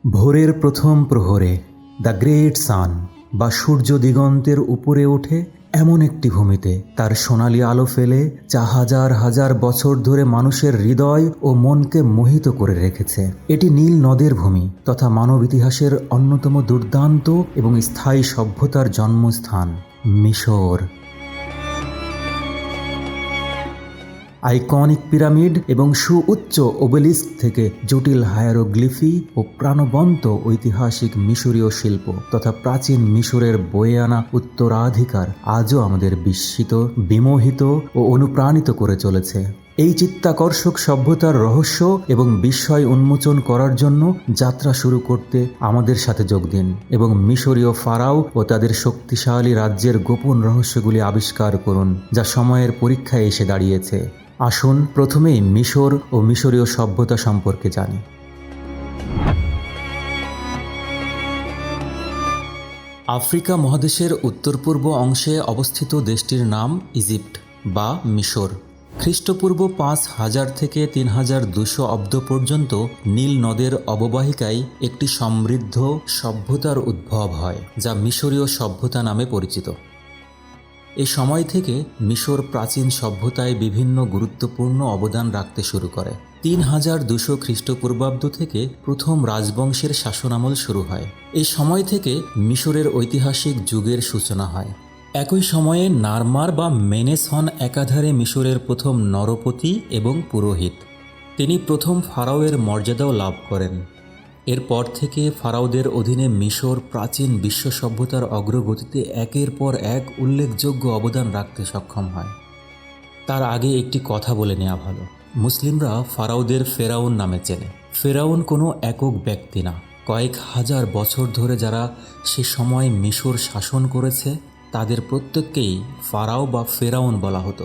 ভোরের প্রথম প্রহরে দ্য গ্রেট সান বা সূর্য দিগন্তের উপরে ওঠে এমন একটি ভূমিতে তার সোনালি আলো ফেলে যা হাজার হাজার বছর ধরে মানুষের হৃদয় ও মনকে মোহিত করে রেখেছে। এটি নীল নদের ভূমি তথা মানব ইতিহাসের অন্যতম দুর্দান্ত এবং স্থায়ী সভ্যতার জন্মস্থান মিশর। আইকনিক পিরামিড এবং সুউচ্চ ওবেলিস্ক থেকে জটিল হায়ারোগ্লিফি ও প্রাণবন্ত ঐতিহাসিক মিশরীয় শিল্প তথা প্রাচীন মিশরের বয়ে আনা উত্তরাধিকার আজও আমাদের বিস্মিত, বিমোহিত ও অনুপ্রাণিত করে চলেছে। এই চিত্তাকর্ষক সভ্যতার রহস্য এবং বিস্ময় উন্মোচন করার জন্য যাত্রা শুরু করতে আমাদের সাথে যোগ দিন এবং মিশরীয় ফারাও ও তাদের শক্তিশালী রাজ্যের গোপন রহস্যগুলি আবিষ্কার করুন, যা সময়ের পরীক্ষায় এসে দাঁড়িয়েছে। আসুন প্রথমেই মিশর ও মিশরীয় সভ্যতা সম্পর্কে জানি। আফ্রিকা মহাদেশের উত্তর পূর্ব অংশে অবস্থিত দেশটির নাম ইজিপ্ট বা মিশর। খ্রিস্টপূর্ব ৫,০০০ থেকে ৩,২০০ অব্দ পর্যন্ত নীল নদের অববাহিকায় একটি সমৃদ্ধ সভ্যতার উদ্ভব হয়, যা মিশরীয় সভ্যতা নামে পরিচিত। এই সময় থেকে মিশর প্রাচীন সভ্যতায় বিভিন্ন গুরুত্বপূর্ণ অবদান রাখতে শুরু করে। ৩,২০০ খ্রিস্টপূর্বাব্দ থেকে প্রথম রাজবংশের শাসনামল শুরু হয়। এই সময় থেকে মিশরের ঐতিহাসিক যুগের সূচনা হয়। একই সময়ে নারমার বা মেনেস হন একাধারে মিশরের প্রথম নরপতি এবং পুরোহিত। তিনি প্রথম ফারাওয়ের মর্যাদাও লাভ করেন। এরপর থেকে ফারাওদের অধীনে মিশর প্রাচীন বিশ্ব সভ্যতার অগ্রগতিতে একের পর এক উল্লেখযোগ্য অবদান রাখতে সক্ষম হয়। তার আগে একটি কথা বলে নেওয়া ভালো। মুসলিমরা ফারাওদের ফেরাউন নামে চেনে। ফেরাউন কোনো একক ব্যক্তি না, কয়েক হাজার বছর ধরে যারা সে সময় মিশর শাসন করেছে তাদের প্রত্যেককেই ফারাও বা ফেরাউন বলা হতো।